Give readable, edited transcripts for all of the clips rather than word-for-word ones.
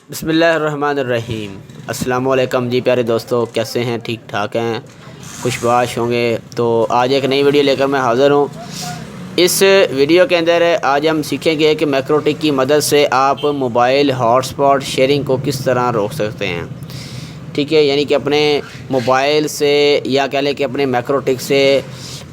बिस्मिल्लाहिर्रहमानिर्रहीम। अस्सलामुअलैकुम जी प्यारे दोस्तों, कैसे हैं? ठीक ठाक हैं, खुशबाश होंगे। तो आज एक नई वीडियो लेकर मैं हाज़िर हूँ। इस वीडियो के अंदर आज हम सीखेंगे कि मैक्रोटिक की मदद से आप मोबाइल हॉटस्पॉट शेयरिंग को किस तरह रोक सकते हैं। ठीक है, यानी कि अपने मोबाइल से या कह लें कि अपने मैक्रोटिक से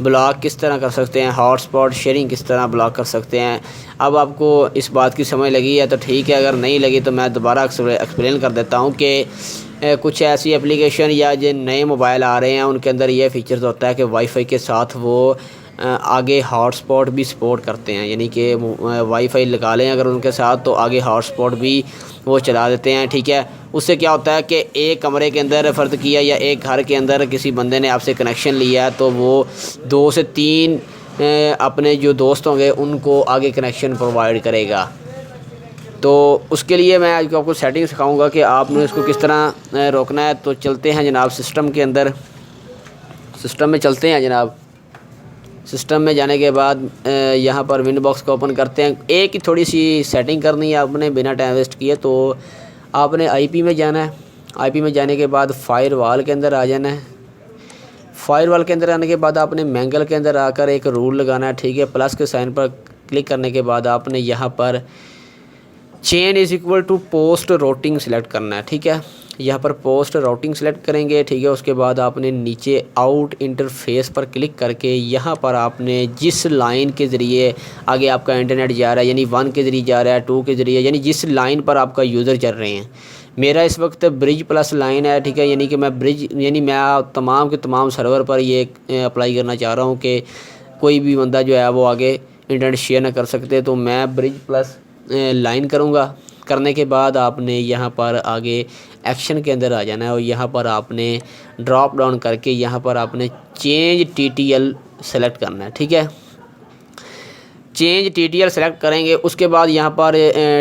ब्लॉक किस तरह कर सकते हैं, हॉटस्पॉट शेयरिंग किस तरह ब्लॉक कर सकते हैं। अब आपको इस बात की समझ लगी है तो ठीक है, अगर नहीं लगी तो मैं दोबारा एक्सप्लेन कर देता हूँ कि कुछ ऐसी एप्लीकेशन या जिन नए मोबाइल आ रहे हैं उनके अंदर ये फ़ीचर्स होता है कि वाईफाई के साथ वो आगे हॉटस्पॉट भी सपोर्ट करते हैं। यानी कि वाईफाई लगा लें अगर उनके साथ तो आगे हॉटस्पॉट भी वो चला देते हैं। ठीक है, उससे क्या होता है कि एक कमरे के अंदर फ़र्ज़ किया या एक घर के अंदर किसी बंदे ने आपसे कनेक्शन लिया है तो वो 2 से 3 अपने जो दोस्त होंगे उनको आगे कनेक्शन प्रोवाइड करेगा। तो उसके लिए मैं आज आपको सेटिंग सिखाऊंगा कि आपने इसको किस तरह रोकना है। तो चलते हैं जनाब सिस्टम के अंदर, सिस्टम में चलते हैं जनाब। सिस्टम में जाने के बाद यहाँ पर विंडो बॉक्स को ओपन करते हैं। एक ही थोड़ी सी सेटिंग करनी है आपने बिना टाइम वेस्ट किए। तो आपने आईपी में जाना है। आईपी में जाने के बाद फायरवॉल के अंदर आ जाना है। फायरवॉल के अंदर आने के बाद आपने मैंगल के अंदर आकर एक रूल लगाना है। ठीक है, प्लस के साइन पर क्लिक करने के बाद आपने यहाँ पर chain is equal to post routing select करना है। ठीक है, यहाँ पर पोस्ट रूटिंग सेलेक्ट करेंगे। ठीक है, उसके बाद आपने नीचे आउट इंटरफेस पर क्लिक करके यहाँ पर आपने जिस लाइन के ज़रिए आगे आपका इंटरनेट जा रहा है, यानी 1 के ज़रिए जा रहा है, 2 के ज़रिए, यानी जिस लाइन पर आपका यूज़र चल रहे हैं। मेरा इस वक्त ब्रिज प्लस लाइन है। ठीक है, यानी कि मैं ब्रिज यानी मैं तमाम के तमाम सर्वर पर ये अप्लाई करना चाह रहा हूँ कि कोई भी बंदा जो है वो आगे इंटरनेट शेयर ना कर सकते। तो मैं ब्रिज प्लस लाइन करूँगा। करने के बाद आपने यहाँ पर आगे एक्शन के अंदर आ जाना है और यहाँ पर आपने ड्रॉप डाउन करके यहाँ पर आपने चेंज टीटीएल सेलेक्ट करना है। ठीक है, चेंज टीटीएल सेलेक्ट करेंगे। उसके बाद यहाँ पर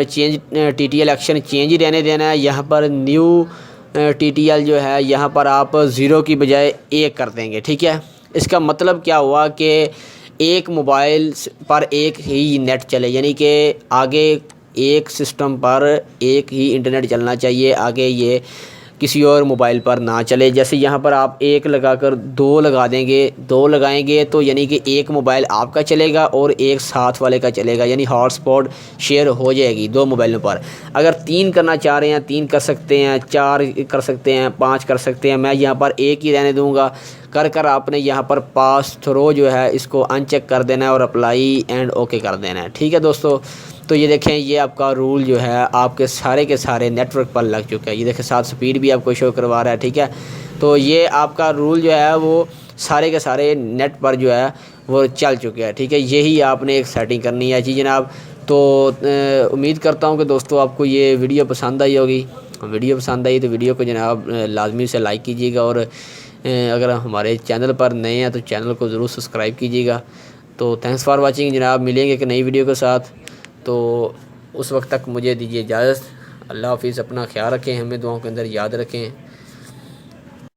चेंज टीटीएल एक्शन चेंज ही रहने देना है। यहाँ पर न्यू टीटीएल जो है यहाँ पर आप 0 की बजाय 1 कर देंगे। ठीक है, इसका मतलब क्या हुआ कि एक मोबाइल पर एक ही नेट चले, यानी कि आगे एक सिस्टम पर एक ही इंटरनेट चलना चाहिए, आगे ये किसी और मोबाइल पर ना चले। जैसे यहाँ पर आप 1 लगाकर 2 लगा देंगे, 2 लगाएंगे तो यानी कि एक मोबाइल आपका चलेगा और एक साथ वाले का चलेगा, यानी हॉटस्पॉट शेयर हो जाएगी 2 मोबाइलों पर। अगर 3 करना चाह रहे हैं 3 कर सकते हैं, 4 कर सकते हैं, 5 कर सकते हैं। मैं यहाँ पर 1 ही रहने दूँगा। कर आपने यहाँ पर पास थ्रो जो है इसको अनचेक कर देना है और अप्लाई एंड ओके कर देना है। ठीक है दोस्तों, तो ये देखें ये आपका रूल जो है आपके सारे के सारे नेटवर्क पर लग चुका है। ये देखें साथ स्पीड भी आपको शो करवा रहा है। ठीक है, तो ये आपका रूल जो है वो सारे के सारे नेट पर जो है वो चल चुके हैं। ठीक है, यही आपने एक सेटिंग करनी है जी जनाब। तो उम्मीद करता हूँ कि दोस्तों आपको ये वीडियो पसंद आई होगी। वीडियो पसंद आई तो वीडियो को जनाब लाजमी से लाइक कीजिएगा और अगर हमारे चैनल पर नए हैं तो चैनल को ज़रूर सब्सक्राइब कीजिएगा। तो थैंक्स फॉर वाचिंग जनाब, मिलेंगे एक नई वीडियो के साथ। तो उस वक्त तक मुझे दीजिए इजाज़त। अल्लाह हाफिज़, अपना ख्याल रखें, हमें दुआओं के अंदर याद रखें।